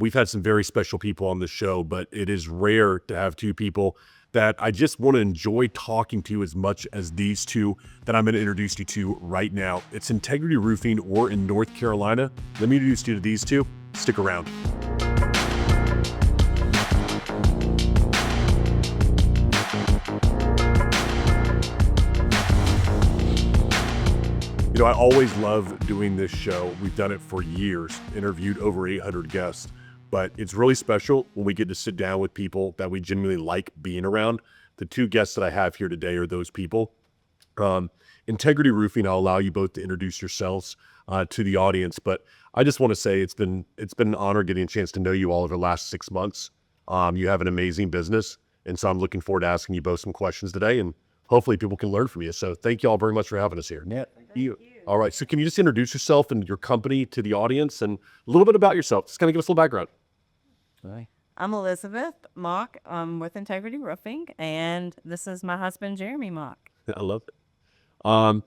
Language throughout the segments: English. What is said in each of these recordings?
We've had some very special people on the show, but it is rare to have two people that I just want to enjoy talking to as much as these two that I'm going to introduce you to right now. It's Integrity Roofing. We're in North Carolina. Let me introduce you to these two. Stick around. I always love doing this show. We've done it for years, interviewed over 800 guests, but it's really special when we get to sit down with people that we genuinely like being around. The two guests that I have here today are those people. Integrity Roofing, I'll allow you both to introduce yourselves to the audience, but I just want to say it's been an honor getting a chance to know you all over the last 6 months. You have an amazing business, and so I'm looking forward to asking you both some questions today, and hopefully people can learn from you. So thank you all very much for having us here. Yeah, thank you. All right, so can you just introduce yourself and your company to the audience and a little bit about yourself? Just kind of give us a little background. Hi. I'm Elisabeth Mauck. I'm with Integrity Roofing, and this is my husband, Jeremy Mauck. I love it.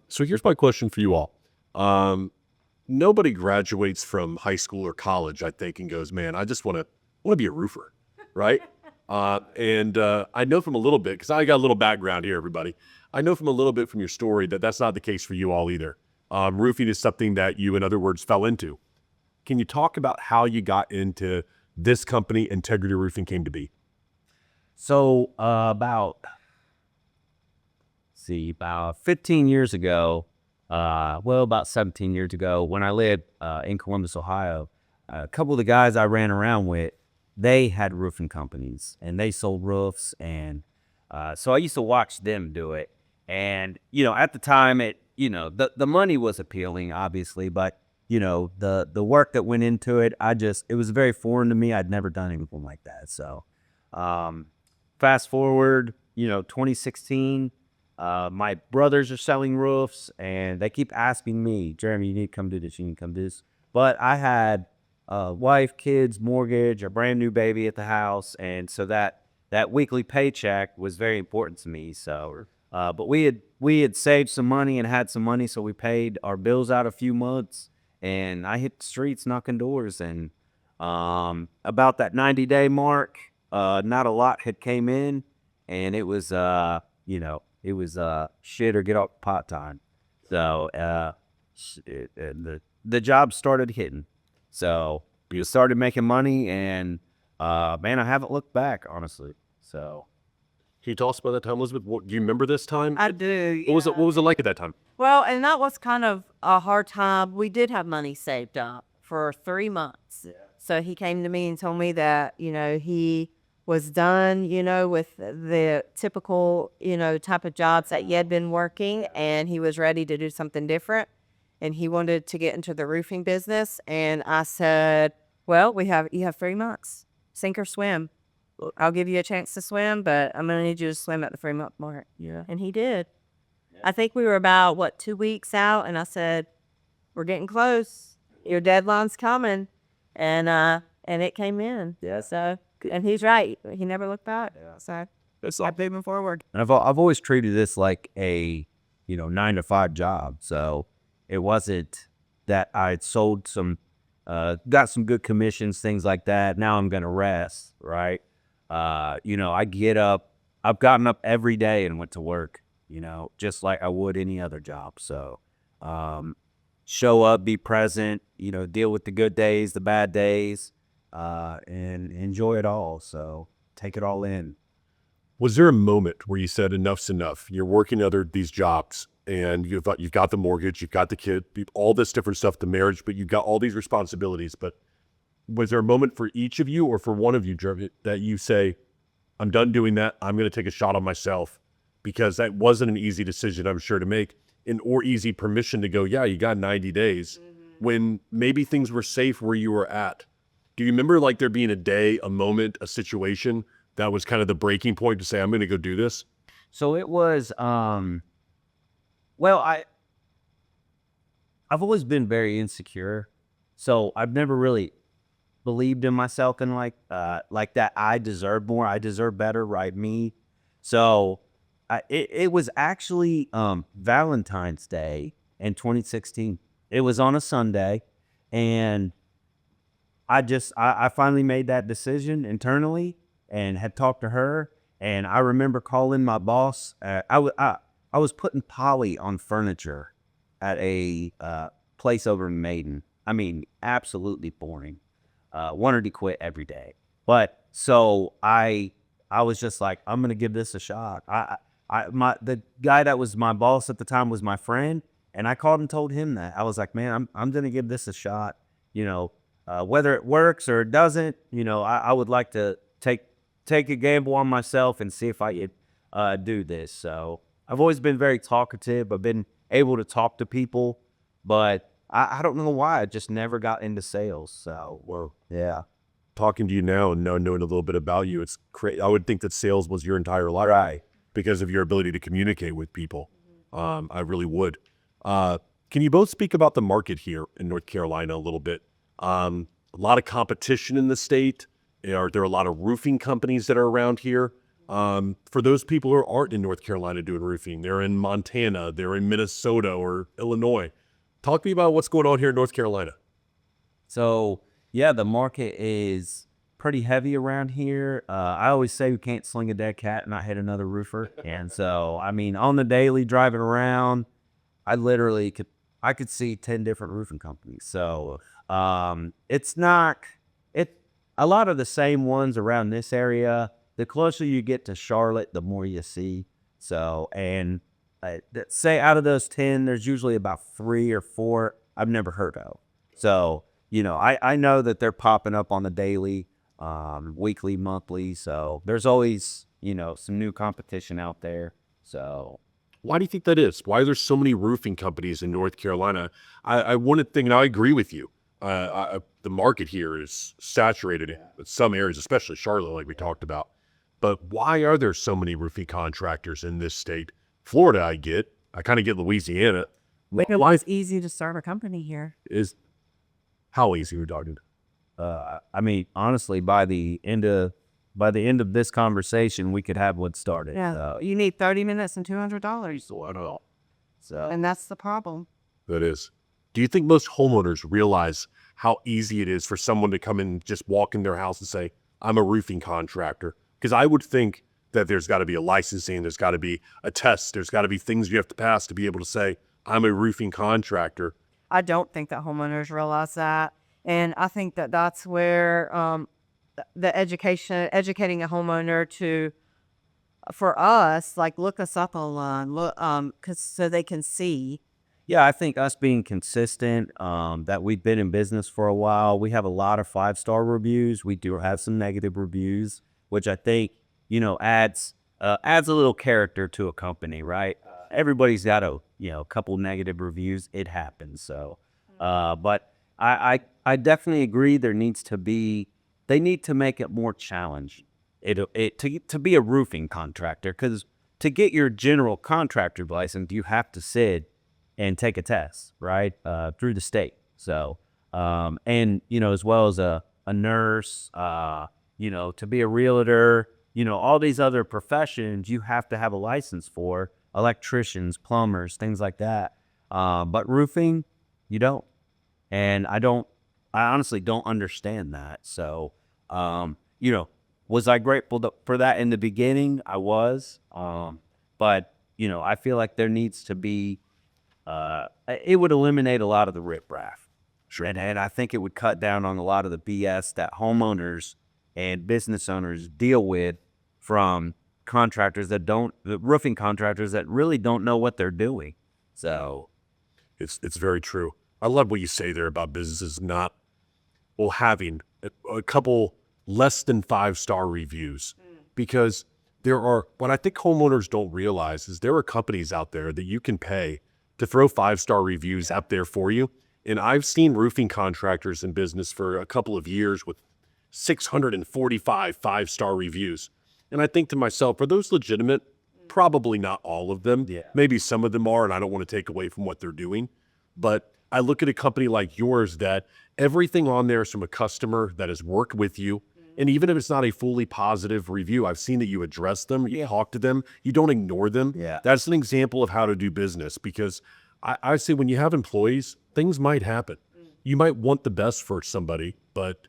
So here's my question for you all. Nobody graduates from high school or college, I think, and goes, man, I just want to be a roofer, right? And I know from a little bit, because I got a little background here, everybody. I know from a little bit from your story that that's not the case for you all either. Roofing is something that you, in other words, fell into. Can you talk about how you got into this company, Integrity Roofing, came to be? So about 15 years ago, about 17 years ago, when I lived in Columbus, Ohio, a couple of the guys I ran around with, they had roofing companies and they sold roofs. And so I used to watch them do it. And, at the time, the money was appealing, obviously, but, the work that went into it, it was very foreign to me. I'd never done anything like that. So fast forward, 2016, my brothers are selling roofs and they keep asking me, Jeremy, you need to come do this, you need to come do this. But I had wife, kids, mortgage, a brand new baby at the house. And so that weekly paycheck was very important to me. So, but we had saved some money and had some money. So we paid our bills out a few months and I hit the streets knocking doors. And about that 90-day mark, not a lot had came in, and it was, shit or get off the pot time. So the job started hitting. So we started making money, and man, I haven't looked back, honestly. So, can you tell us about that time, Elizabeth? Do you remember this time? I do. What was it like at that time? Well, and that was kind of a hard time. We did have money saved up for 3 months. Yeah. So he came to me and told me that, he was done, with the typical, type of jobs that he had been working, and he was ready to do something different. And he wanted to get into the roofing business. And I said, well, you have 3 months, sink or swim. I'll give you a chance to swim, but I'm going to need you to swim at the 3-month mark. Yeah. And he did. Yeah. I think we were about, 2 weeks out, and I said, we're getting close. Your deadline's coming. And it came in. Yeah. So, and he's right. He never looked back. Yeah. So That's I'm moving forward. And I've always treated this like a, 9-to-5 job. So it wasn't that I'd sold some, got some good commissions, things like that. Now I'm going to rest, right? I get up, I've gotten up every day and went to work, just like I would any other job. So, show up, be present, deal with the good days, the bad days, and enjoy it all. So take it all in. Was there a moment where you said enough's enough? You're working these jobs and you've got the mortgage, you've got the kid, all this different stuff, the marriage, but you've got all these responsibilities, but was there a moment for each of you or for one of you, Jeremy, that you say, I'm done doing that. I'm going to take a shot on myself? Because that wasn't an easy decision, I'm sure, to make, or easy permission to go, yeah, you got 90 days when maybe things were safe where you were at. Do you remember like there being a day, a moment, a situation that was kind of the breaking point to say, I'm going to go do this? So it was, I've always been very insecure. So I've never really believed in myself and like that I deserve more, I deserve better, right? Me. So it was actually Valentine's Day in 2016. It was on a Sunday, and I finally made that decision internally and had talked to her. And I remember calling my boss. I was putting poly on furniture at a place over in Maiden. I mean, absolutely boring. Wanted to quit every day. But so I was just like, I'm gonna give this a shot. The guy that was my boss at the time was my friend, and I called and told him that. I was like, man, I'm gonna give this a shot. You know, whether it works or it doesn't, you know, I would like to take a gamble on myself and see if I could do this. So I've always been very talkative. I've been able to talk to people, but I don't know why. I just never got into sales. So, Well, yeah. talking to you now and knowing a little bit about you, it's crazy. I would think that sales was your entire life, Right. because of your ability to communicate with people. I really would. Can you both speak about the market here in North Carolina a little bit? A lot of competition in the state. Are there a lot of roofing companies that are around here? For those people who aren't in North Carolina doing roofing, they're in Montana, they're in Minnesota or Illinois. Talk to me about what's going on here in North Carolina. So yeah, the market is pretty heavy around here. I always say we can't sling a dead cat and not hit another roofer. And so, I mean, on the daily driving around, I could see 10 different roofing companies. So it's not a lot of the same ones around this area. The closer you get to Charlotte, the more you see. So, and say out of those 10, there's usually about 3 or 4 I've never heard of. So, you know, I know that they're popping up on the daily, weekly, monthly. So there's always, you know, some new competition out there. So Why do you think that is? Why are there so many roofing companies in North Carolina? I want to think, and I agree with you. The market here is saturated in some areas, especially Charlotte, like we talked about. But why are there so many roofing contractors in this state? Florida, I kind of get Louisiana. Why It's easy to start a company here. is how easy we're talking? I mean, honestly, by the end of this conversation, we could have one started. Yeah, you need 30 minutes and $200. So I don't know. So And that's the problem. That is. Do you think most homeowners realize how easy it is for someone to come and just walk in their house and say, I'm a roofing contractor? Because I would think that there's got to be a licensing, there's got to be a test, there's got to be things you have to pass to be able to say, I'm a roofing contractor. I don't think that homeowners realize that. And I think that that's where the educating a homeowner for us, like look us up online, so they can see. yeah, I think us being consistent, that we've been in business for a while, we have a lot of 5-star reviews. We do have some negative reviews, which I think, you know, adds a little character to a company, right? Everybody's got a couple negative reviews. It happens. So, but I definitely agree. They need to make it more challenging. To be a roofing contractor, because to get your general contractor license, you have to sit and take a test, right? Through the state. So, and, you know, as well as a nurse, you know, to be a realtor, you know, all these other professions you have to have a license for, electricians, plumbers, things like that. But roofing, you don't. And I honestly don't understand that. So, you know, was I grateful for that in the beginning? I was. But, you know, I feel like there needs to be, it would eliminate a lot of the riprap. Sure. And I think it would cut down on a lot of the BS that homeowners and business owners deal with from the roofing contractors that really don't know what they're doing. So It's very true. I love what you say there about businesses having a couple less than 5-star reviews, because what I think homeowners don't realize is there are companies out there that you can pay to throw 5-star reviews out there for you. And I've seen roofing contractors in business for a couple of years with 645 5-star reviews. And I think to myself, are those legitimate? Probably not all of them. Yeah. Maybe some of them are, and I don't want to take away from what they're doing. But I look at a company like yours that everything on there is from a customer that has worked with you. And even if it's not a fully positive review, I've seen that you address them, you talk to them, you don't ignore them. Yeah. That's an example of how to do business, because I say when you have employees, things might happen. You might want the best for somebody, but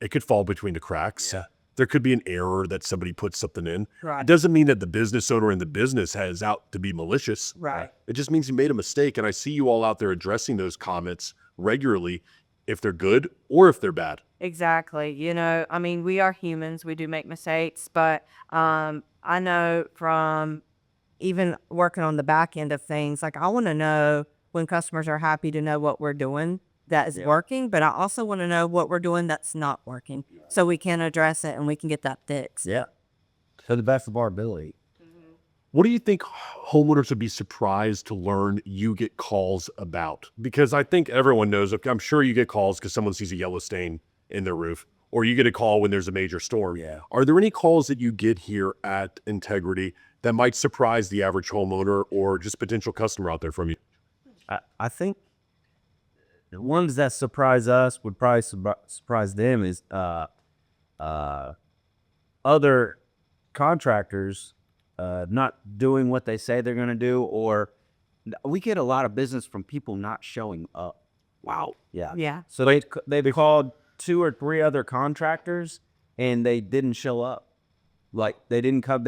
It could fall between the cracks. Yeah. There could be an error that somebody put something in. Right. It doesn't mean that the business owner in the business is out to be malicious. Right. It just means you made a mistake. And I see you all out there addressing those comments regularly, if they're good or if they're bad. Exactly. You know, I mean, we are humans. We do make mistakes, but I know from even working on the back end of things, like I want to know when customers are happy to know what we're doing that is working, but I also want to know what we're doing that's not working so we can address it and we can get that fixed. Yeah. To the best of our ability. What do you think homeowners would be surprised to learn you get calls about? Because I think everyone knows, I'm sure you get calls because someone sees a yellow stain in their roof, or you get a call when there's a major storm. Yeah. Are there any calls that you get here at Integrity that might surprise the average homeowner or just potential customer out there from you? I think the ones that surprise us would probably surprise them is other contractors not doing what they say they're going to do, or we get a lot of business from people not showing up. Wow. Yeah. Yeah. So they called 2 or 3 other contractors and they didn't show up. Like they didn't come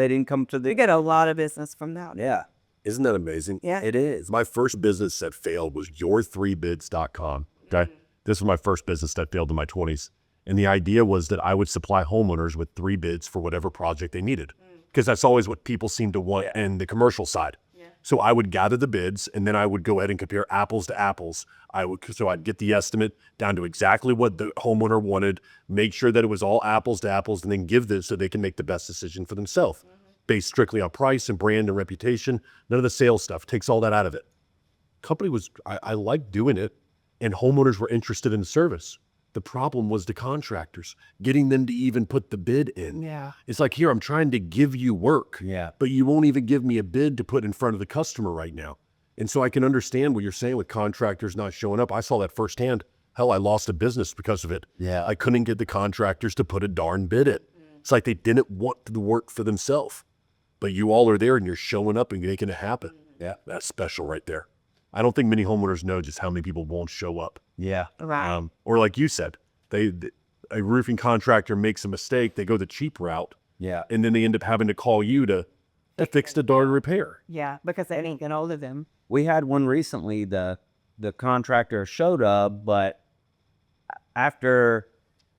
to We the. get a lot of business from that. Yeah, Isn't that amazing? Yeah. it is. My first business that failed was your3bids.com. Okay. This was my first business that failed in my 20s. And the idea was that I would supply homeowners with 3 bids for whatever project they needed. Because that's always what people seem to want in the commercial side. So I would gather the bids and then I would go ahead and compare apples to apples. So I'd get the estimate down to exactly what the homeowner wanted, make sure that it was all apples to apples, and then give this so they can make the best decision for themselves. Based strictly on price and brand and reputation. None of the sales stuff, takes all that out of it. Company was, I liked doing it, and homeowners were interested in the service. The problem was the contractors, getting them to even put the bid in. Yeah. It's like, here, I'm trying to give you work, Yeah. but you won't even give me a bid to put in front of the customer right now. And so I can understand what you're saying with contractors not showing up. I saw that firsthand. Hell, I lost a business because of it. Yeah. I couldn't get the contractors to put a darn bid in. It's like they didn't want the work for themselves. But you all are there and you're showing up and making it happen. Yeah. That's special right there. I don't think many homeowners know just how many people won't show up. Yeah. Right. Or like you said, a roofing contractor makes a mistake, they go the cheap route, Yeah. and then they end up having to call you to fix the darn repair. Yeah. Because they didn't get hold of them. We had one recently. The contractor showed up, but after,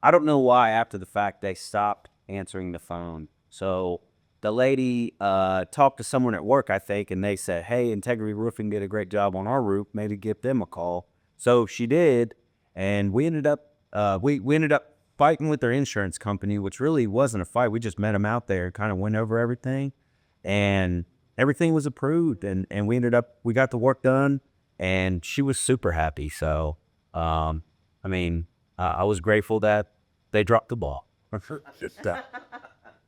I don't know why, after the fact, they stopped answering the phone. So the lady talked to someone at work, I think, and they said, hey, Integrity Roofing did a great job on our roof. Maybe give them a call. So she did, and we ended up we ended up fighting with their insurance company, which really wasn't a fight. We just met them out there, kind of went over everything, and everything was approved, and we got the work done, and she was super happy. So, I was grateful that they dropped the ball.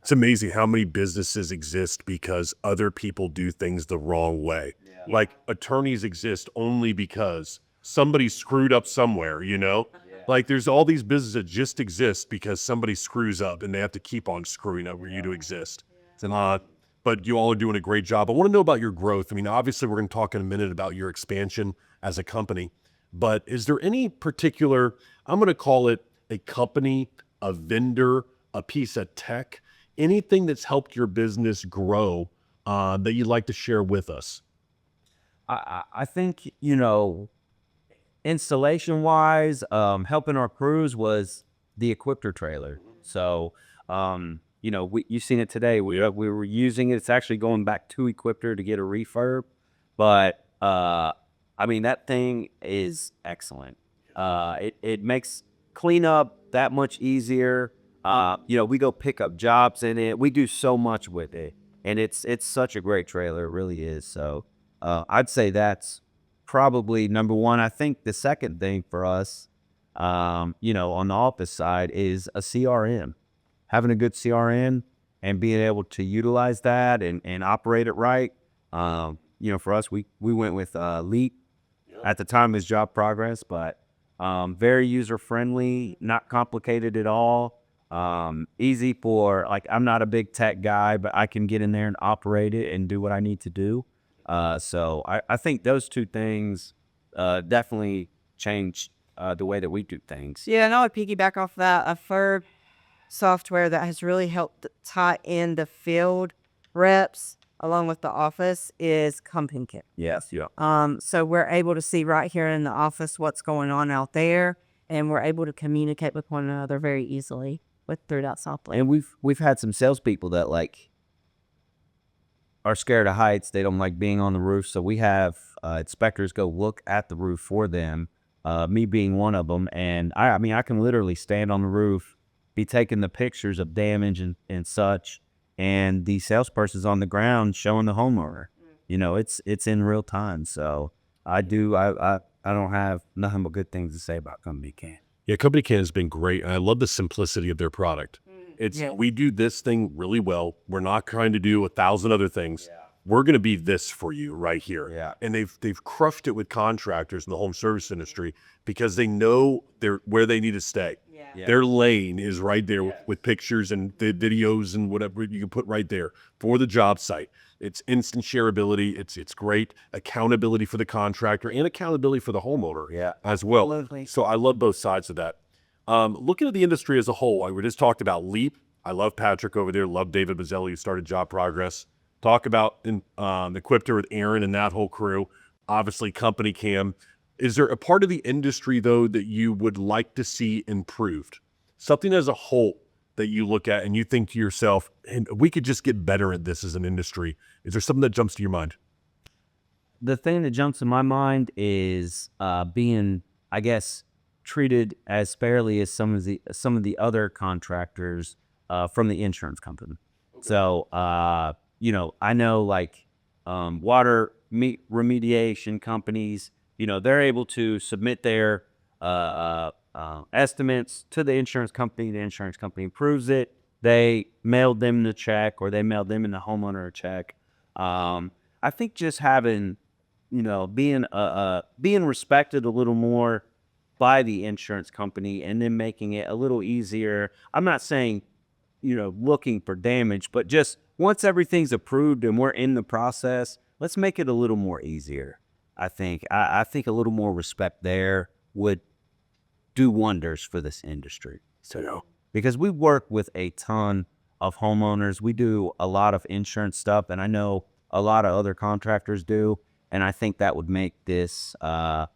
It's amazing how many businesses exist because other people do things the wrong way. Yeah. Like attorneys exist only because somebody screwed up somewhere, you know? Yeah. Like there's all these businesses that just exist because somebody screws up and they have to keep on screwing up for you to exist. Yeah. But you all are doing a great job. I want to know about your growth. I mean, obviously we're going to talk in a minute about your expansion as a company, but is there any particular, I'm going to call it a company, a vendor, a piece of tech, anything that's helped your business grow that you'd like to share with us? I think, installation wise, helping our crews was the Equipter trailer. So, you've seen it today. We were using it. It's actually going back to Equipter to get a refurb. But, that thing is excellent. It makes cleanup that much easier. We go pick up jobs in it. We do so much with it. And it's such a great trailer. It really is. So, I'd say that's probably number one. I think the second thing for us, on the office side is a CRM. Having a good CRM and being able to utilize that and operate it right. For us, we went with Leap. At the time, is Job Progress, but very user-friendly, not complicated at all. Easy for, I'm not a big tech guy, but I can get in there and operate it and do what I need to do. So I think those two things definitely changed the way that we do things. Yeah, and I would piggyback off that. A third software that has really helped tie in the field reps along with the office is Company Care. Yes. Yeah. So we're able to see right here in the office what's going on out there, and we're able to communicate with one another very easily through that software. And we've had some salespeople that like are scared of heights. They don't like being on the roof. So we have inspectors go look at the roof for them. Me being one of them. And I mean, I can literally stand on the roof, be taking the pictures of damage and such, and the salesperson's on the ground showing the homeowner. You know, it's in real time. So I don't have nothing but good things to say about Company Can. Yeah, Company Can has been great. And I love the simplicity of their product. Yeah. We do this thing really well. We're not trying to do 1,000 other things. We're going to be this for you right here. Yeah. And they've crushed it with contractors in the home service industry because they know where they need to stay. Yeah. Their lane is right there with pictures and the videos and whatever you can put right there for the job site. It's instant shareability. It's great accountability for the contractor and accountability for the homeowner as well. Absolutely. So I love both sides of that. Looking at the industry as a whole, we just talked about Leap. I love Patrick over there. Love David Mazzelli, who started Job Progress. Talk about Equipter with Aaron and that whole crew. Obviously, Company Cam. Is there a part of the industry, though, that you would like to see improved? Something as a whole that you look at and you think to yourself, and we could just get better at this as an industry. Is there something that jumps to your mind? The thing that jumps in my mind is being, I guess, treated as fairly as some of the other contractors from the insurance company. Okay. So, you know, I know like water remediation companies, you know, they're able to submit their estimates to the insurance company. The insurance company approves it. They mailed them the check, or they mailed them and the homeowner a check. I think just having, you know, being respected a little more by the insurance company, and then making it a little easier. I'm not saying, you know, looking for damage, but just once everything's approved and we're in the process, let's make it a little more easier. I think a little more respect there would do wonders for this industry. So, because we work with a ton of homeowners, we do a lot of insurance stuff, and I know a lot of other contractors do, and I think that would make this a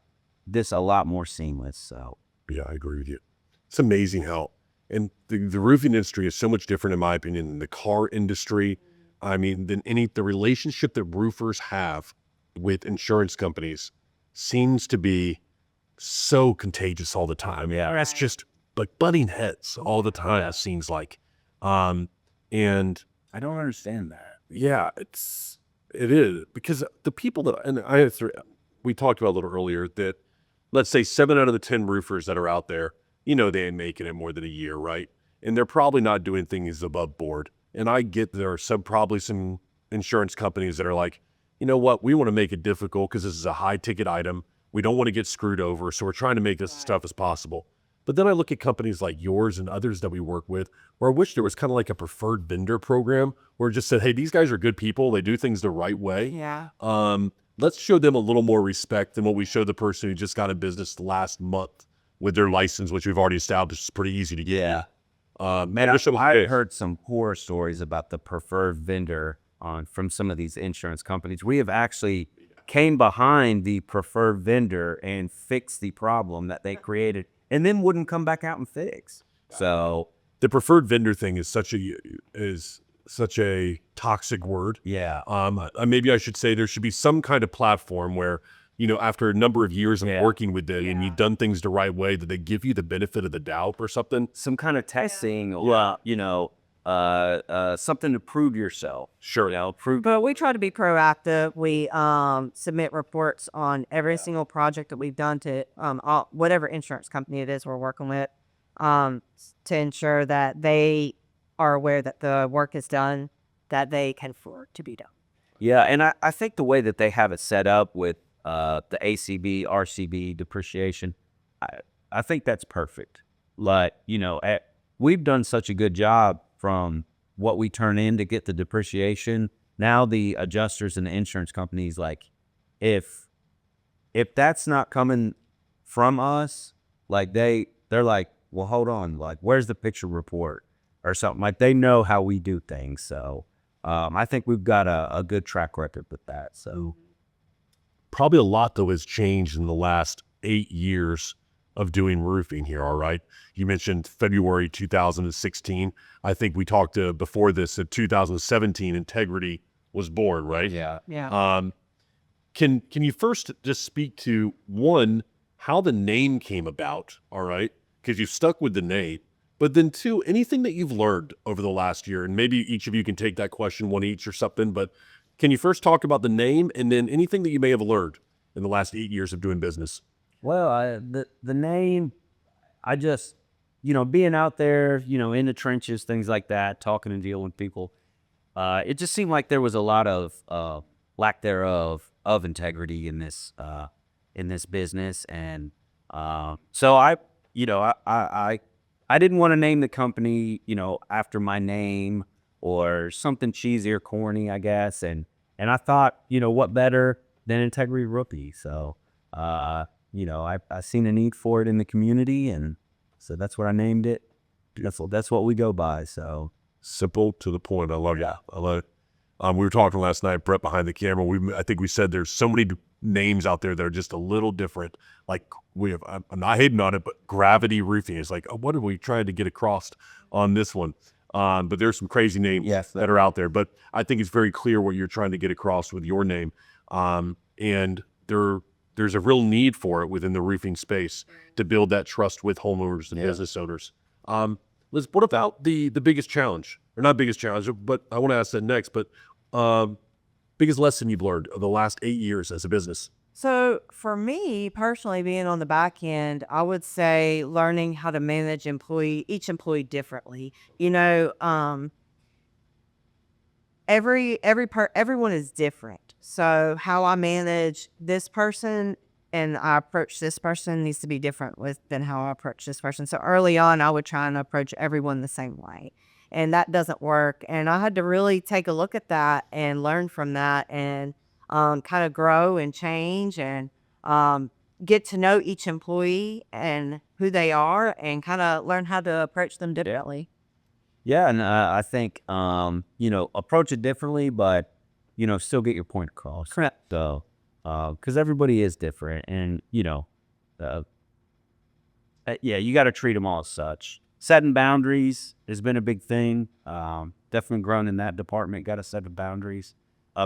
lot more seamless. So yeah, I agree with you. It's amazing how, and the roofing industry is so much different, in my opinion, than the car industry. I mean, the relationship that roofers have with insurance companies seems to be so contagious all the time. Yeah, that's just like butting heads all the time. It seems like, and I don't understand that. Yeah, it is because the people that we talked about a little earlier that, let's say 7 out of the 10 roofers that are out there, you know, they ain't making it more than a year, right? And they're probably not doing things above board. And I get there are probably some insurance companies that are like, you know what, we want to make it difficult because this is a high ticket item. We don't want to get screwed over, so we're trying to make this as tough as possible. But then I look at companies like yours and others that we work with, where I wish there was kind of like a preferred vendor program where it just said, hey, these guys are good people. They do things the right way. Yeah. Let's show them a little more respect than what we showed the person who just got in business last month with their license, which we've already established is pretty easy to get. Yeah. Man, I heard some horror stories about the preferred vendor from some of these insurance companies. We have actually came behind the preferred vendor and fixed the problem that they created, and then wouldn't come back out and fix. So the preferred vendor thing is such a toxic word. Yeah. Maybe I should say there should be some kind of platform where, you know, after a number of years of working with them and you've done things the right way, that they give you the benefit of the doubt or something. Some kind of testing, you know, something to prove yourself. Sure. You know, prove. But we try to be proactive. We submit reports on every single project that we've done to whatever insurance company it is we're working with, to ensure that they are aware that the work is done, that they can afford to be done. Yeah, and I think the way that they have it set up with the ACB, RCB depreciation, I think that's perfect. Like, you know, we've done such a good job from what we turn in to get the depreciation. Now the adjusters and the insurance companies, like, if that's not coming from us, Like they're like, well, hold on, like where's the picture report or something? Like they know how we do things. So I think we've got a good track record with that. So Probably a lot, though, has changed in the last 8 years of doing roofing here, all right? You mentioned February 2016. I think we talked before this, in 2017, Integrity was born, right? yeah. Um, can you first just speak to, one, how the name came about, all right? Because you've stuck with the name. But then two, anything that you've learned over the last year, and maybe each of you can take that question one each or something, but can you first talk about the name and then anything that you may have learned in the last 8 years of doing business? Well, the name, I just, being out there, in the trenches, things like that, talking and dealing with people, it just seemed like there was a lot of lack thereof of integrity in this business, and so I didn't want to name the company, after my name or something cheesy or corny, I guess, and I thought, what better than Integrity Rookie? So, I seen a need for it in the community, and so that's what I named it. That's what we go by. So Simple to the point. I love it. I love it. We were talking last night, Brett, behind the camera. I think we said there's so many names out there that are just a little different. Like I'm not hating on it, but Gravity Roofing is like, oh, what are we trying to get across on this one? But there's some crazy names that are out there. But I think it's very clear what you're trying to get across with your name. And there's a real need for it within the roofing space to build that trust with homeowners and business owners. Liz, what about the biggest challenge? Or not biggest challenge, but I want to ask that next. But biggest lesson you've learned of the last 8 years as a business? So for me personally, being on the back end, I would say learning how to manage each employee differently. Everyone is different. So how I manage this person and I approach this person needs to be different than how I approach this person. So early on, I would try and approach everyone the same way, and that doesn't work. And I had to really take a look at that and learn from that, and kind of grow and change, and get to know each employee and who they are, and kind of learn how to approach them differently. yeah, and I think approach it differently, but still get your point across. Correct. So, because everybody is different, and yeah, you got to treat them all as such. Setting boundaries has been a big thing. Definitely grown in that department. Got to set the boundaries.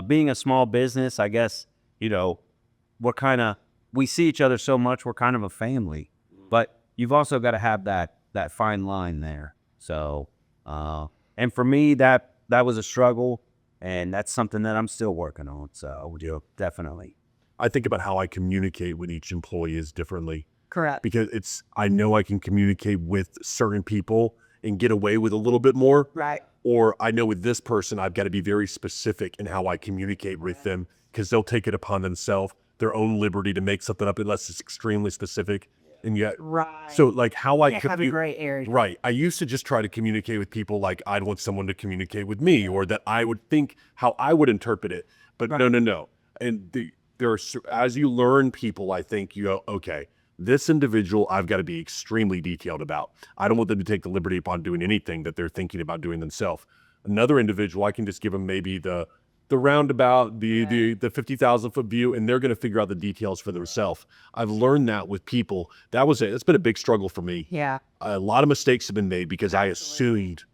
Being a small business, I guess, we see each other so much. We're kind of a family, but you've also got to have that fine line there. So, and for me, that was a struggle, and that's something that I'm still working on. So, definitely. I think about how I communicate with each employee is differently. Correct. Because I know I can communicate with certain people and get away with a little bit more. Right. Or I know with this person, I've got to be very specific in how I communicate with them, because they'll take it upon themselves, their own liberty to make something up unless it's extremely specific. And yet, Right. so like how I Have a gray area. right. I used to just try to communicate with people like I'd want someone to communicate with me, or that I would think how I would interpret it. But no. And there are, as you learn people, I think you go, okay, this individual I've got to be extremely detailed about. I don't want them to take the liberty upon doing anything that they're thinking about doing themselves. Another individual, I can just give them maybe the roundabout, the 50,000 foot view, and they're going to figure out the details for themselves. I've learned that with people. It's been a big struggle for me. Yeah. A lot of mistakes have been made because I assumed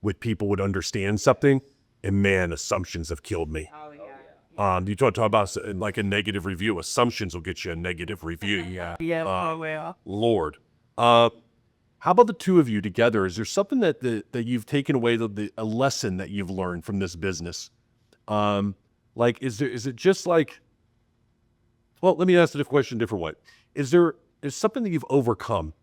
with people would understand something, and man, assumptions have killed me. Oh, yeah. You talk about like a negative review. Assumptions will get you a negative review. Yeah. Yeah. Lord. How about the two of you together? Is there something that you've taken away, a lesson that you've learned from this business? Like, is it just like, well, let me ask the question a different way. Is something that you've overcome?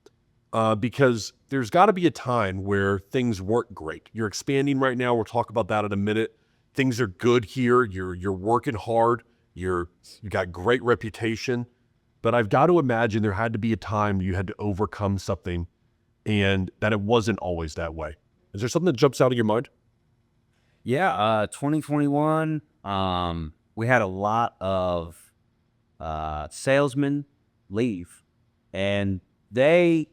Because there's got to be a time where things weren't great. You're expanding right now. We'll talk about that in a minute. Things are good here. You're working hard. You got great reputation. But I've got to imagine there had to be a time you had to overcome something, and that it wasn't always that way. Is there something that jumps out of your mind? Yeah, 2021, we had a lot of salesmen leave, and they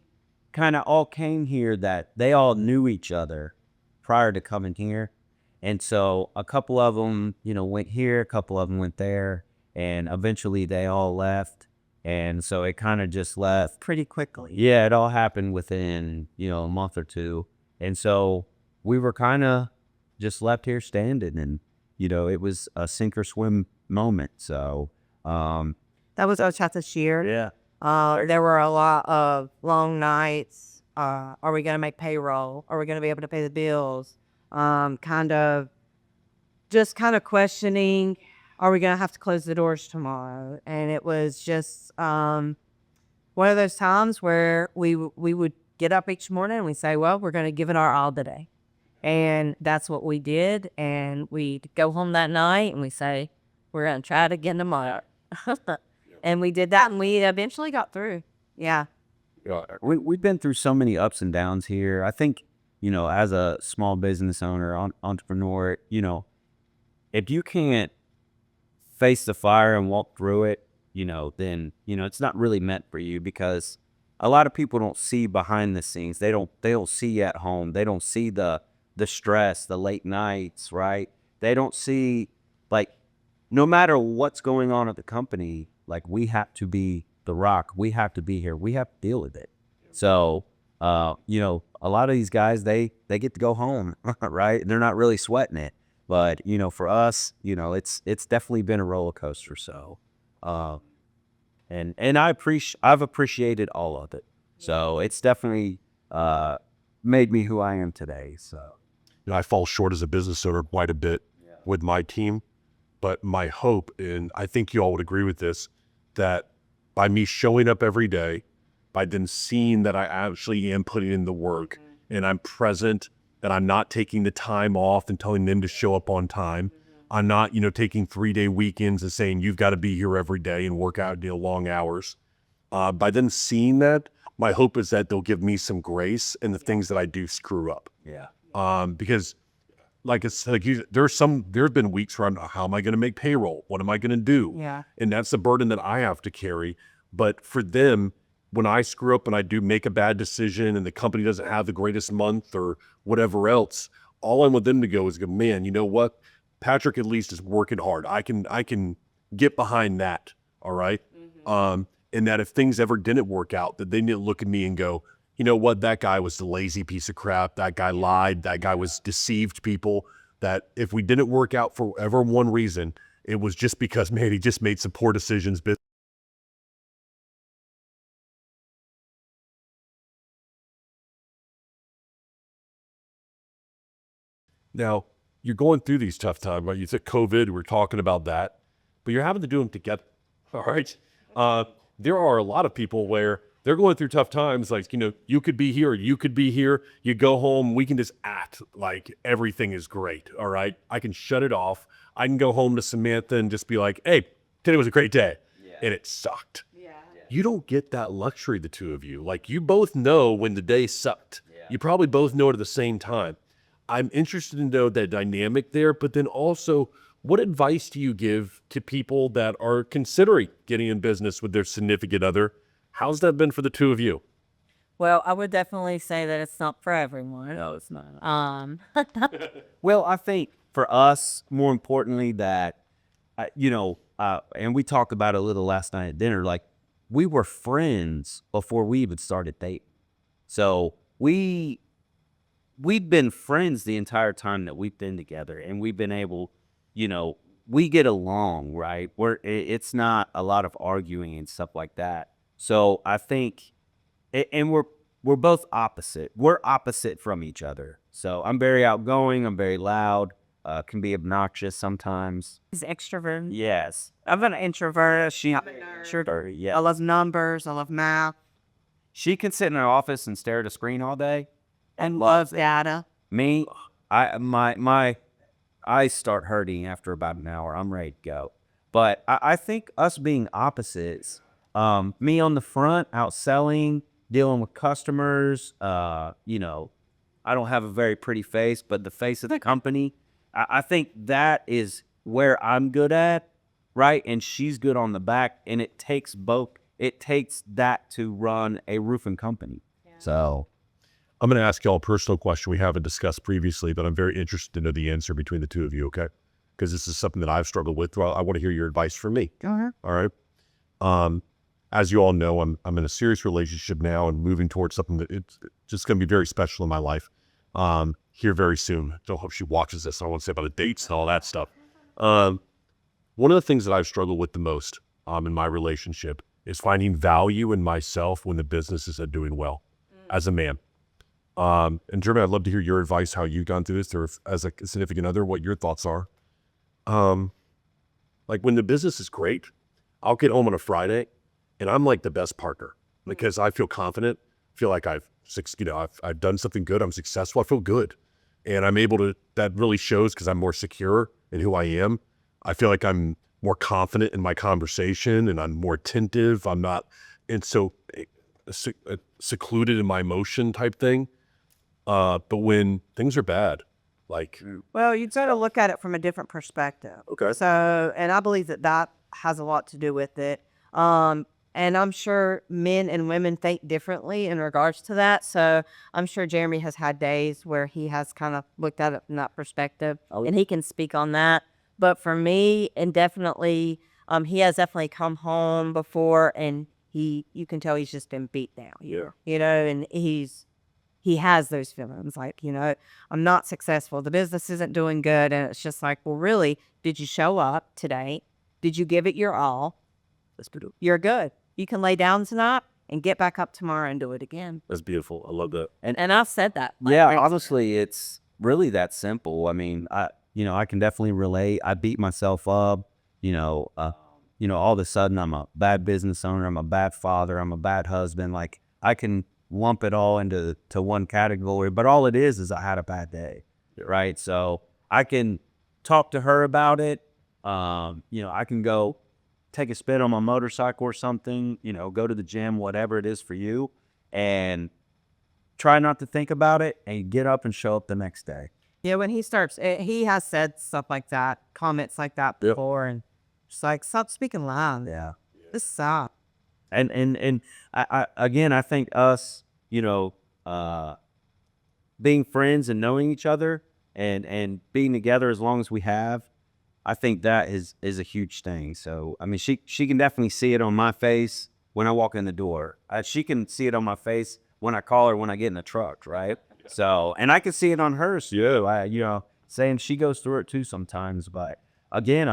kind of all came here that they all knew each other prior to coming here. And so a couple of them, went here, a couple of them went there, and eventually they all left. And so it kind of just left Pretty quickly. Yeah, it all happened within, a month or two. And so we were kind of just left here standing, and, it was a sink or swim moment. So, That was Ochatta's year. yeah. There were a lot of long nights. Are we going to make payroll? Are we going to be able to pay the bills? Kind of questioning, are we going to have to close the doors tomorrow? And it was just one of those times where we would get up each morning and we say, well, we're going to give it our all today. And that's what we did. And we'd go home that night and we say, we're going to try it again tomorrow. And we did that, and we eventually got through. Yeah. We've been through so many ups and downs here. I think, as a small business owner, entrepreneur, if you can't face the fire and walk through it, then, it's not really meant for you, because a lot of people don't see behind the scenes. They don't see at home. They don't see the stress, the late nights, right? They don't see, like, no matter what's going on at the company, like, we have to be the rock. We have to be here. We have to deal with it. So, a lot of these guys, they get to go home, right? They're not really sweating it. But, for us, it's definitely been a roller coaster. So, and I've appreciated all of it. So it's definitely made me who I am today. So, I fall short as a business owner quite a bit with my team. But my hope, and I think you all would agree with this, that by me showing up every day, by them seeing that I actually am putting in the work and I'm present, that I'm not taking the time off and telling them to show up on time. I'm not, taking 3-day weekends and saying, you've got to be here every day and work out, long hours. By them seeing that, my hope is that they'll give me some grace in the things that I do screw up. yeah. Because there's been weeks where how am I going to make payroll? What am I going to do? Yeah. And that's the burden that I have to carry. But for them, when I screw up and I do make a bad decision and the company doesn't have the greatest month or whatever else, all I want them to go is go, man, you know what? Patrick at least is working hard. I can get behind that. All right. And that if things ever didn't work out, that they didn't look at me and go, you know what, that guy was the lazy piece of crap. That guy lied. That guy was deceived people. That if we didn't work out for whatever one reason, it was just because, man, he just made some poor decisions. Now, you're going through these tough times, right? You said COVID, we're talking about that, but you're having to do them together, all right? There are a lot of people where they're going through tough times, like, you could be here, you could be here, you go home, we can just act like everything is great, all right? I can shut it off. I can go home to Samantha and just be like, hey, today was a great day, and it sucked. Yeah. You don't get that luxury, the two of you. Like, you both know when the day sucked. You probably both know it at the same time. I'm interested to know that dynamic there, but then also, what advice do you give to people that are considering getting in business with their significant other? How's that been for the two of you? Well, I would definitely say that it's not for everyone. No, it's not. Well, I think for us, more importantly, that, and we talked about it a little last night at dinner, like, we were friends before we even started dating. So we've been friends the entire time that we've been together, and we've been able, we get along, right? It's not a lot of arguing and stuff like that. So I think, and we're both opposite. We're opposite from each other. So I'm very outgoing. I'm very loud. Can be obnoxious sometimes. he's extrovert. Yes. I'm an introvert. Yeah. I love numbers. I love math. She can sit in her office and stare at a screen all day. And love data. Me, my eyes start hurting after about an hour. I'm ready to go. But I think us being opposites, me on the front, out selling, dealing with customers, I don't have a very pretty face, but the face of the company, I think that is where I'm good at, right? And she's good on the back, and it takes both it takes that to run a roofing company. So I'm going to ask y'all a personal question we haven't discussed previously, but I'm very interested to know the answer between the two of you, okay? Because this is something that I've struggled with. Well, I want to hear your advice for me. Go ahead. All right. As you all know, I'm in a serious relationship now and moving towards something that it's just going to be very special in my life. Here very soon. Don't hope she watches this. I don't want to say about the dates and all that stuff. One of the things that I've struggled with the most in my relationship is finding value in myself when the business isn't doing well as a man. And Jeremy, I'd love to hear your advice, how you've gone through this, or if, as a significant other, what your thoughts are. Like when the business is great, I'll get home on a Friday and I'm like the best partner because I feel confident, feel like I've done something good. I'm successful. I feel good. And I'm able to, that really shows because I'm more secure in who I am. I feel like I'm more confident in my conversation and I'm more attentive. I'm not, and so secluded in my emotion type thing. But when things are bad, like, Well, you got to look at it from a different perspective. Okay. So, and I believe that has a lot to do with it. And I'm sure men and women think differently in regards to that. So I'm sure Jeremy has had days where he has kind of looked at it from that perspective, and he can speak on that. But for me, and definitely, he has definitely come home before, and you can tell he's just been beat down. Yeah. And he has those feelings like, I'm not successful. The business isn't doing good. And it's just like, well, really, did you show up today? Did you give it your all? You're good. You can lay down tonight and get back up tomorrow and do it again. That's beautiful. I love that. And I've said that. yeah, honestly, it's really that simple. I mean, I can definitely relate. I beat myself up, all of a sudden I'm a bad business owner. I'm a bad father. I'm a bad husband. Like I can lump it all into one category, but all it is I had a bad day. Right. So I can talk to her about it. I can go take a spin on my motorcycle or something, go to the gym, whatever it is for you, and try not to think about it and get up and show up the next day. Yeah, when he has said stuff like that, comments like that before, and just like, stop speaking loud. Yeah. Just stop. And I think us, being friends and knowing each other and being together as long as we have, I think that is a huge thing. So, I mean, she can definitely see it on my face when I walk in the door. She can see it on my face when I call her when I get in the truck, right? So, and I can see it on hers too. Saying she goes through it too sometimes. But again,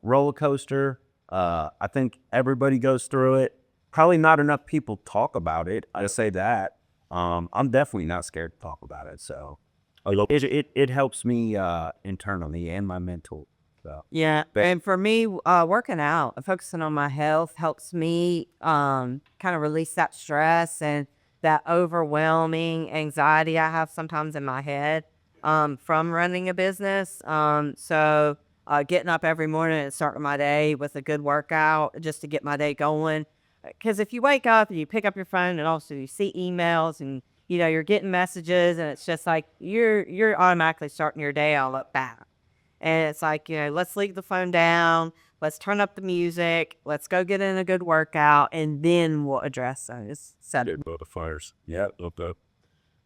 roller coaster. I think everybody goes through it. Probably not enough people talk about it. I say that. I'm definitely not scared to talk about it. So, it helps me internally and my mental. So. Yeah, and for me, working out and focusing on my health helps me kind of release that stress and that overwhelming anxiety I have sometimes in my head from running a business. So getting up every morning and starting my day with a good workout just to get my day going. Because if you wake up and you pick up your phone and also you see emails and you're getting messages and it's just like you're automatically starting your day all up bad. And it's like, let's leave the phone down. Let's turn up the music. Let's go get in a good workout. And then we'll address those. The fires. Yeah. Love that.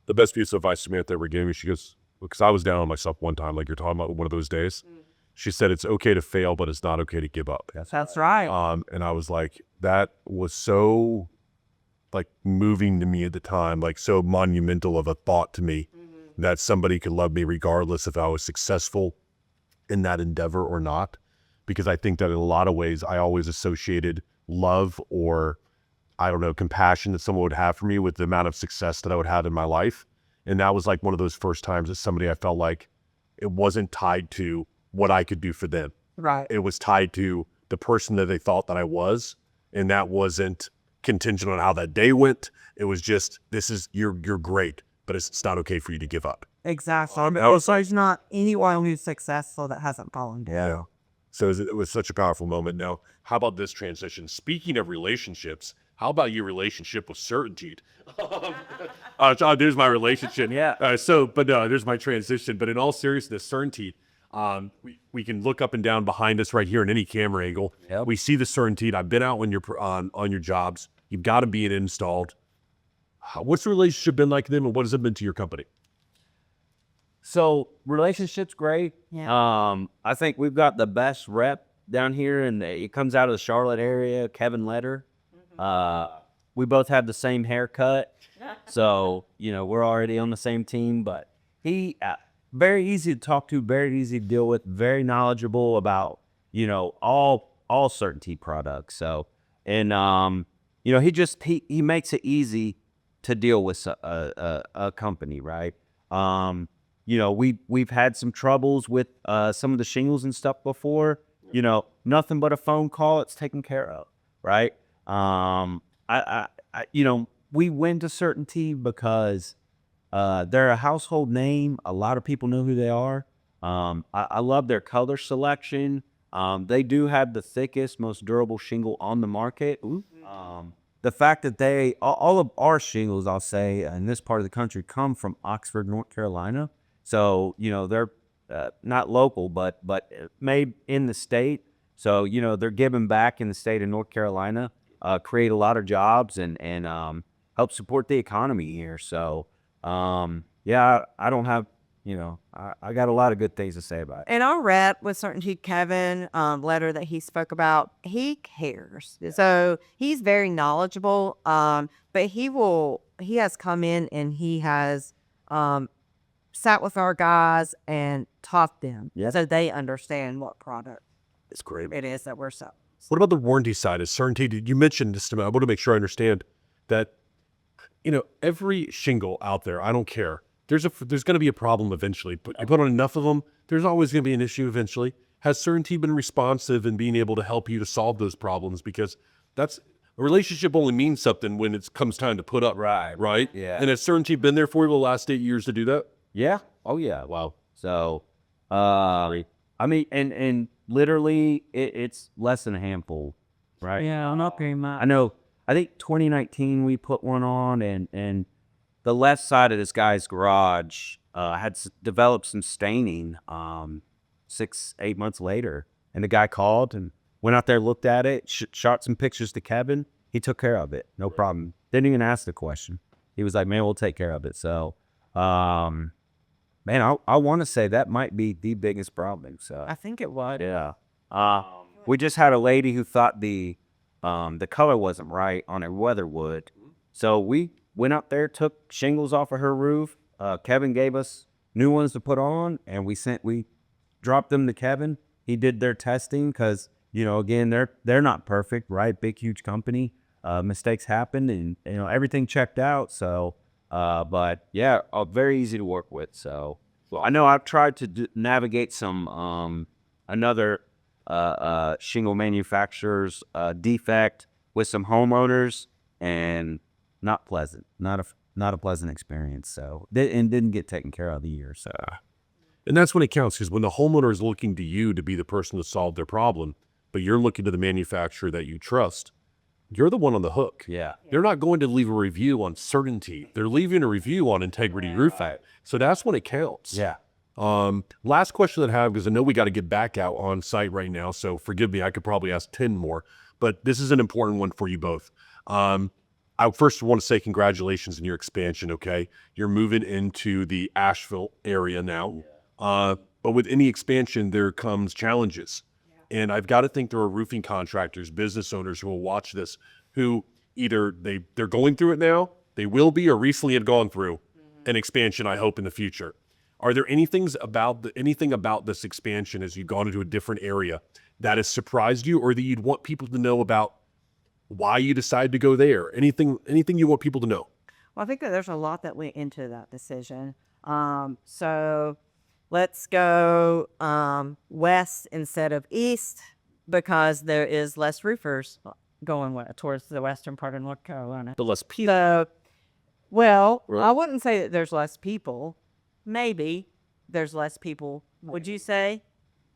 The best piece of advice Samantha ever gave me, she goes, because I was down on myself one time, like you're talking about one of those days. She said, it's okay to fail, but it's not okay to give up. That's right. And I was like, that was so like moving to me at the time, like so monumental of a thought to me that somebody could love me regardless if I was successful in that endeavor or not, because I think that in a lot of ways I always associated love or compassion that someone would have for me with the amount of success that I would have in my life. And that was like one of those first times that somebody I felt like it wasn't tied to what I could do for them. Right. It was tied to the person that they thought that I was. And that wasn't contingent on how that day went. It was just, you're great, but it's not okay for you to give up. Exactly. So there's not anyone who's successful that hasn't fallen down. Yeah. So it was such a powerful moment. Now, how about this transition? Speaking of relationships, how about your relationship with certainty? There's my relationship. Yeah. There's my transition. But in all seriousness, certainty, We can look up and down behind us right here in any camera angle. Yep. We see the Certainty. I've been out on your jobs. You've got to be it installed. What's the relationship been like with them, and what has it been to your company? So relationship's great. Yeah. I think we've got the best rep down here, and it comes out of the Charlotte area, Kevin Letter. We both have the same haircut, so we're already on the same team. But he very easy to talk to, very easy to deal with, very knowledgeable about all Certainty products. So and he makes it easy to deal with a company, right? We've had some troubles with some of the shingles and stuff before. Nothing but a phone call, it's taken care of, right? We went to Certainty because they're a household name. A lot of people know who they are. I love their color selection. They do have the thickest, most durable shingle on the market. The fact that all of our shingles, I'll say, in this part of the country come from Oxford, North Carolina. So, they're not local, but made in the state. So, they're giving back in the state of North Carolina, create a lot of jobs and help support the economy here. So, I don't have, I got a lot of good things to say about it. And our rep with Certainty, Kevin, Letter that he spoke about, he cares. So he's very knowledgeable. But he has come in and he has sat with our guys and taught them so they understand what product It's great. it is that we're selling. What about the warranty side? Is Certainty, you mentioned this to me. I want to make sure I understand that, every shingle out there, I don't care. There's going to be a problem eventually. But you put on enough of them, there's always going to be an issue eventually. Has Certainty been responsive in being able to help you to solve those problems? Because a relationship only means something when it comes time to put up. Right? Yeah. And has Certainty been there for you the last 8 years to do that? Yeah. Oh yeah. Wow. So, and literally it's less than a handful, right? Yeah, I'm not very much. I know. I think 2019 we put one on, and the left side of this guy's garage had developed some staining 6-8 months later, and the guy called and went out there, looked at it, shot some pictures to Kevin. He took care of it, no problem. Didn't even ask the question. He was like, "Man, we'll take care of it." So, man, I want to say that might be the biggest problem. So I think it was. yeah. We just had a lady who thought the color wasn't right on her weatherwood. So we went out there, took shingles off of her roof. Kevin gave us new ones to put on, and we dropped them to Kevin. He did their testing because, again, they're not perfect, right? Big, huge company. Mistakes happened, and, everything checked out. So, but yeah, very easy to work with. So I know I've tried to navigate some another shingle manufacturer's defect with some homeowners, and not pleasant, not a pleasant experience. So didn't get taken care of the year. So, And that's when it counts, because when the homeowner is looking to you to be the person to solve their problem, but you're looking to the manufacturer that you trust, you're the one on the hook. yeah. They're not going to leave a review on Certainty. They're leaving a review on Integrity Roofing. So that's when it counts. Yeah. Last question that I have, because I know we got to get back out on site right now, so forgive me, I could probably ask 10 more, but this is an important one for you both. I first want to say congratulations on your expansion, okay? You're moving into the Asheville area now. But with any expansion, there comes challenges. And I've got to think there are roofing contractors, business owners who will watch this, who either they're going through it now, they will be, or recently had gone through an expansion, I hope, in the future. Are there anything about this expansion as you've gone into a different area that has surprised you, or that you'd want people to know about why you decided to go there? Anything you want people to know? Well, I think that there's a lot that went into that decision. So let's go west instead of east, because there is less roofers going towards the western part of North Carolina. The less people. So, well, Right. I wouldn't say that there's less people. Maybe there's less people, would you say?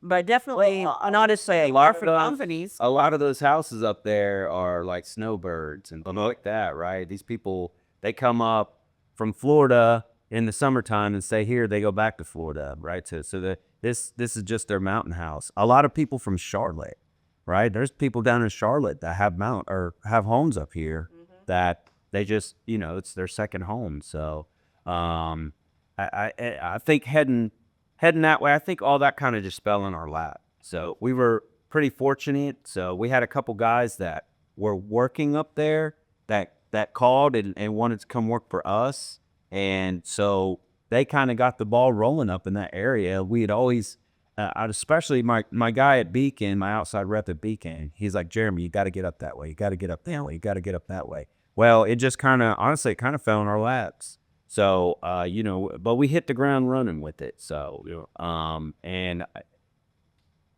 But definitely not as say a lot of different those- companies. A lot of those houses up there are like snowbirds and stuff like that, right? These people, they come up from Florida in the summertime and stay here, they go back to Florida, right? This is just their mountain house. A lot of people from Charlotte, right? There's people down in Charlotte that have homes up here that they just, it's their second home. So I think heading that way, I think all that kind of just fell in our lap. So we were pretty fortunate. So we had a couple guys that were working up there that called and wanted to come work for us. And so they kind of got the ball rolling up in that area. We had always, especially my guy at Beacon, my outside rep at Beacon, he's like, Jeremy, you got to get up that way. You got to get up that way. You got to get up that way. Well, it just honestly, it kind of fell in our laps. So, but we hit the ground running with it. So, and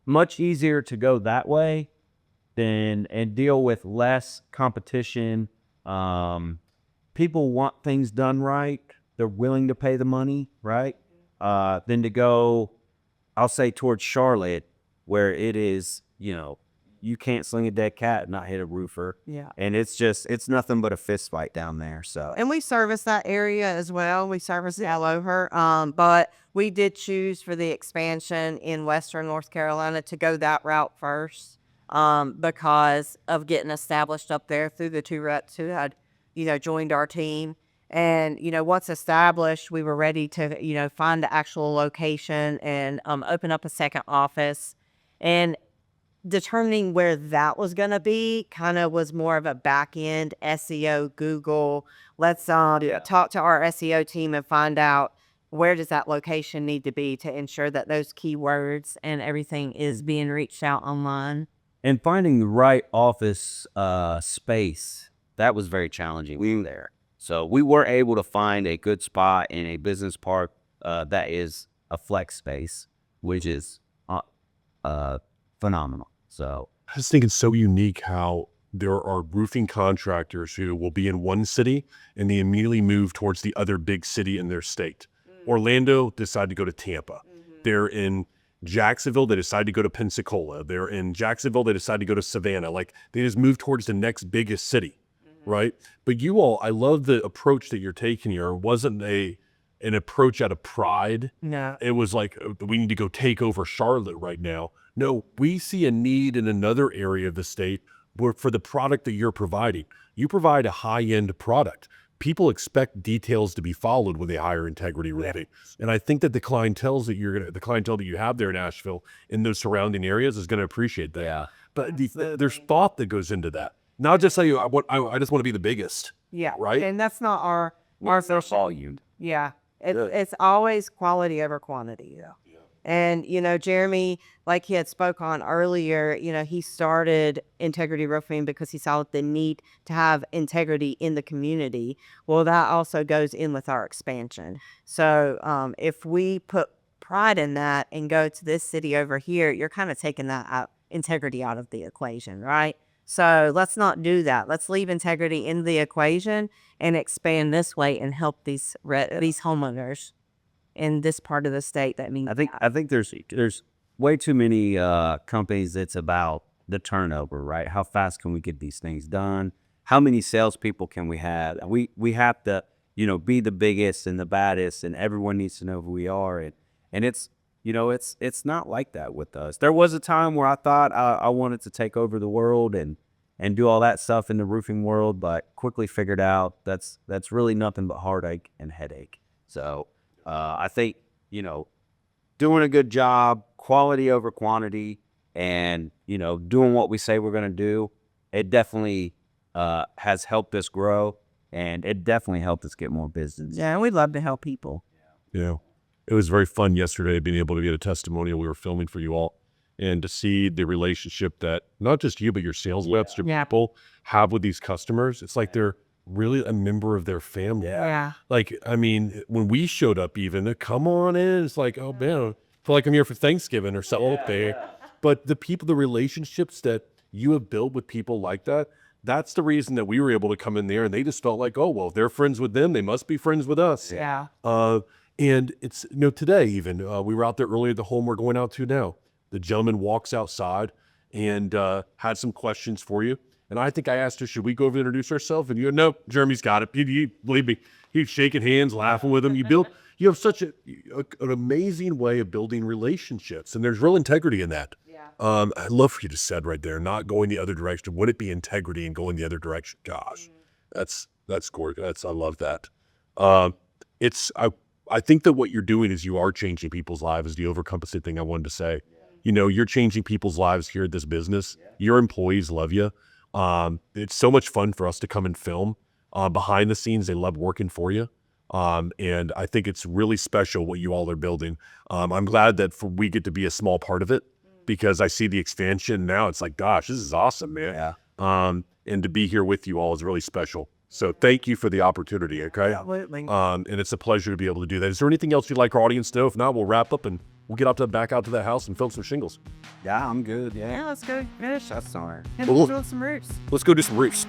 much easier to go that way and deal with less competition. People want things done right. They're willing to pay the money, right? Than to go, I'll say, towards Charlotte, where it is, you can't sling a dead cat and not hit a roofer. Yeah. And it's nothing but a fist fight down there. So, And we service that area as well. We service it all over. But we did choose for the expansion in Western North Carolina to go that route first, because of getting established up there through the two reps who had, joined our team. And, once established, we were ready to, find the actual location and open up a second office. And determining where that was going to be kind of was more of a back end SEO, Google. Let's talk to our SEO team and find out where does that location need to be to ensure that those keywords and everything is being reached out online. And finding the right office space, that was very challenging. We were there. So we were able to find a good spot in a business park that is a flex space, which is phenomenal. So I just think it's so unique how there are roofing contractors who will be in one city and they immediately move towards the other big city in their state. Orlando decided to go to Tampa. They're in Jacksonville, they decide to go to Pensacola. They're in Jacksonville, they decide to go to Savannah. Like, they just move towards the next biggest city, right? But you all, I love the approach that you're taking here. It wasn't an approach out of pride. No. It was like, we need to go take over Charlotte right now. No, we see a need in another area of the state where for the product that you're providing. You provide a high-end product. People expect details to be followed when they hire integrity roofing. And I think that the clientele that you have there in Asheville in those surrounding areas is going to appreciate that. Yeah. But there's thought that goes into that. Not just say, I just want to be the biggest. Yeah. Right? And that's not our volume. Yeah. It's always quality over quantity, though. Yeah. And, Jeremy, like he had spoke on earlier, he started Integrity Roofing because he saw the need to have integrity in the community. Well, that also goes in with our expansion. So if we put pride in that and go to this city over here, you're kind of taking that integrity out of the equation, right? So let's not do that. Let's leave integrity in the equation and expand this way and help these homeowners in this part of the state. That means I think there's way too many companies. It's about the turnover, right? How fast can we get these things done? How many salespeople can we have? We have to, be the biggest and the baddest, and everyone needs to know who we are. And it's, it's not like that with us. There was a time where I thought I wanted to take over the world and do all that stuff in the roofing world, but quickly figured out that's really nothing but heartache and headache. So I think, doing a good job, quality over quantity, and, doing what we say we're going to do, it definitely has helped us grow, and it definitely helped us get more business. Yeah, and we'd love to help people. Yeah. It was very fun yesterday being able to get a testimonial we were filming for you all and to see the relationship that not just you, but your sales reps, your people have with these customers. It's like they're really a member of their family. Yeah. Like, I mean, when we showed up even, to come on in, it's like, oh man, I feel like I'm here for Thanksgiving or something. But the people, the relationships that you have built with people like that, that's the reason that we were able to come in there and they just felt like, oh, well, they're friends with them. They must be friends with us. Yeah. And it's, today even, we were out there earlier at the home we're going out to now. The gentleman walks outside and had some questions for you. And I think I asked her, should we go over and introduce ourselves? And you go, nope, Jeremy's got it. You believe me. He's shaking hands, laughing with them. You have such an amazing way of building relationships, and there's real integrity in that. Yeah. I love what you just said right there, not going the other direction. Would it be integrity and going the other direction? Gosh, that's gorgeous. I love that. Um, it's I think that what you're doing is you are changing people's lives. Is the overcompensate thing I wanted to say. You know, you're changing people's lives here at this business. Your employees love you. It's so much fun for us to come and film. Behind the scenes, they love working for you. And I think it's really special what you all are building. I'm glad that we get to be a small part of it because I see the expansion now. It's like, gosh, this is awesome, man. Yeah. And to be here with you all is really special. So thank you for the opportunity. Okay. Absolutely. And it's a pleasure to be able to do that. Is there anything else you'd like our audience to know? If not, we'll wrap up and we'll get back out to the house and film some shingles. Yeah, I'm good. Yeah. Yeah, let's go finish. That's somewhere. And Well, build some roofs. Let's go do some roofs.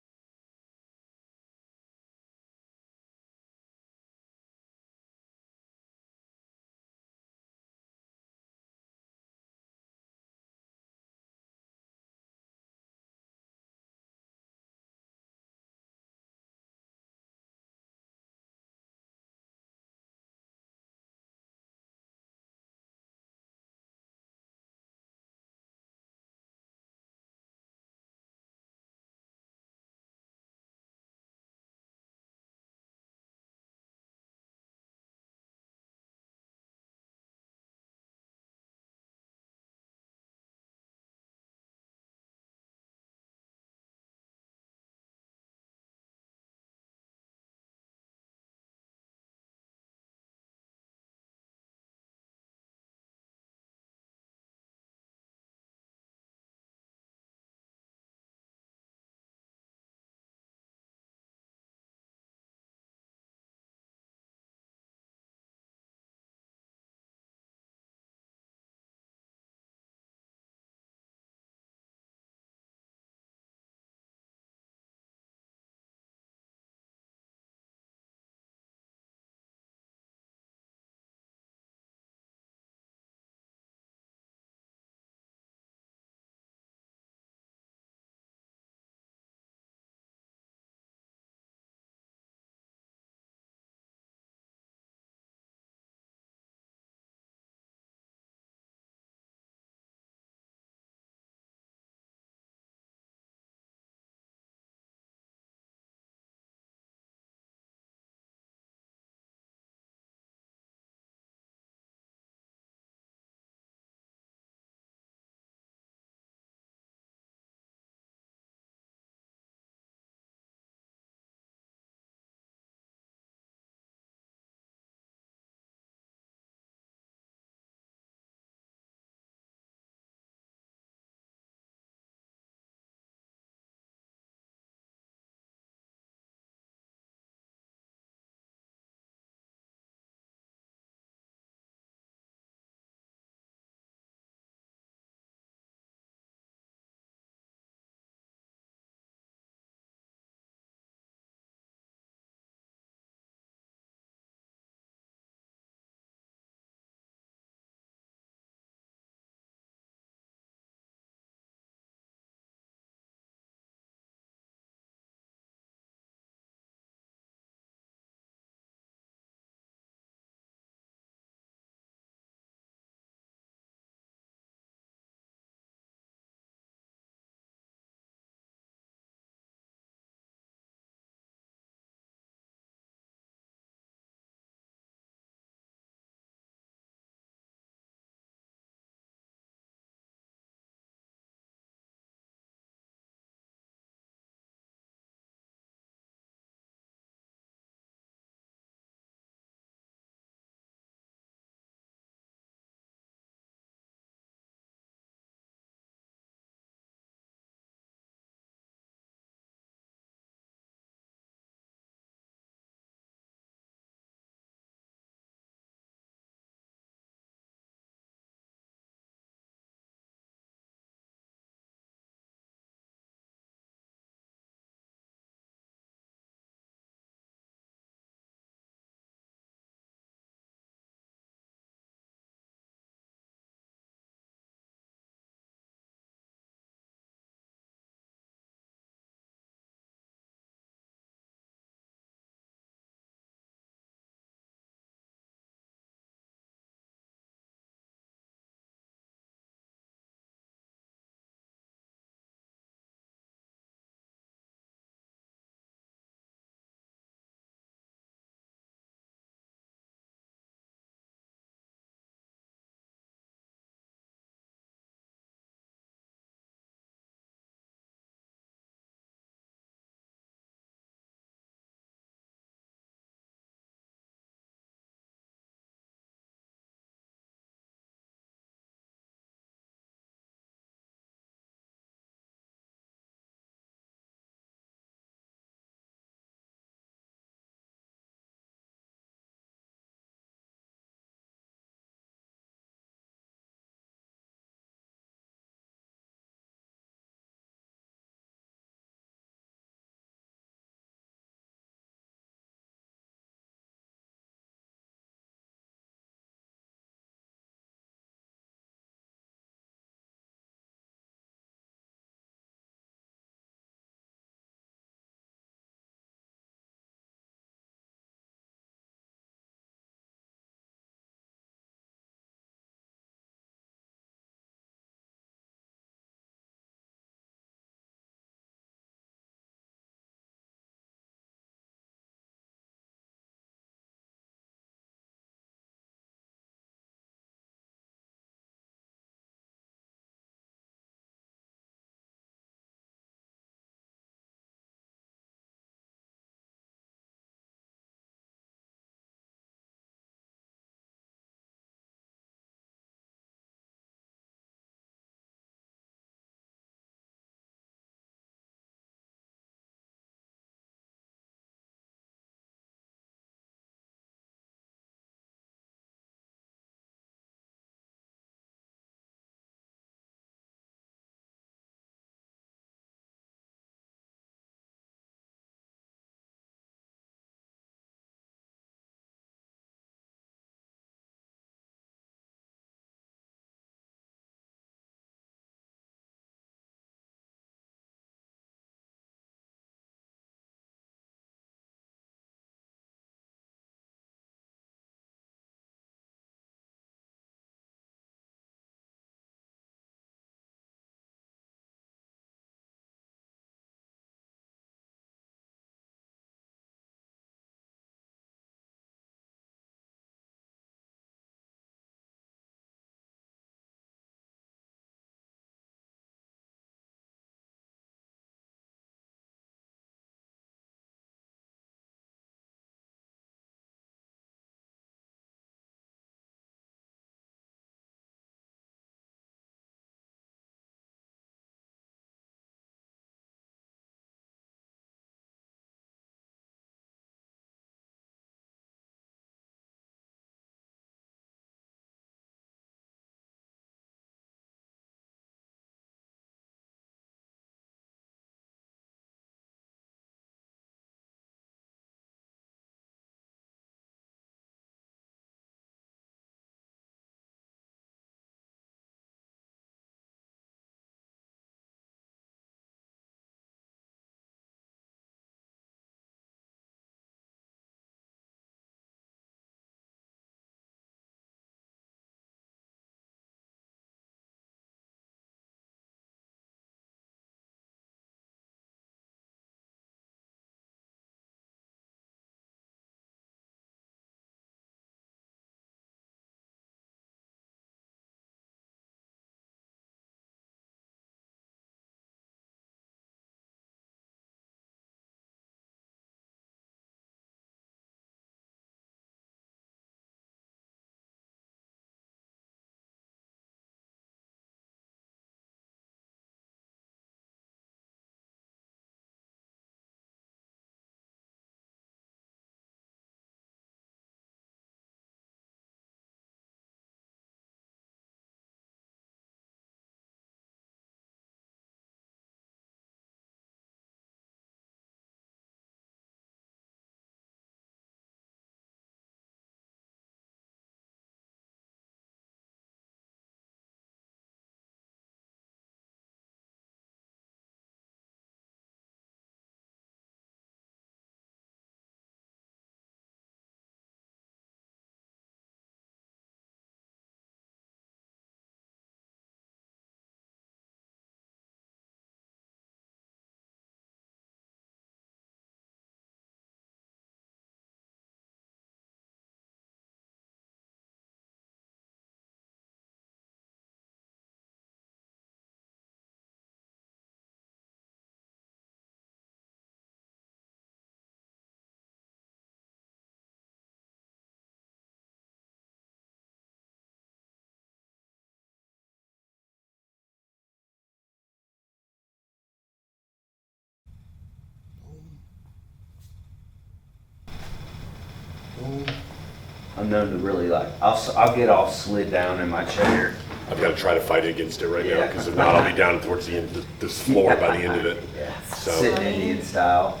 I'm known to really like, I'll get all slid down in my chair. I've got to try to fight against it right now, Yeah. because if not, I'll be down towards the end of this floor by the end of it. Yeah. So- Sitting Indian style,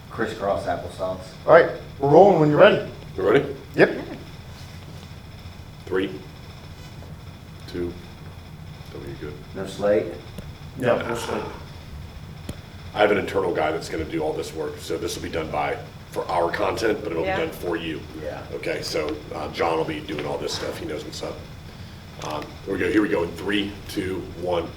crisscross applesauce. All right, we're rolling when you're ready. You ready? Yep. 3, 2, oh, you're good. No slate. Yeah, we'll see. I have an internal guy that's going to do all this work, so this will be done for our content, but it'll Yeah. be done for you. Yeah. Okay, so John will be doing all this stuff. He knows what's up. Here we go. In 3, 2, 1.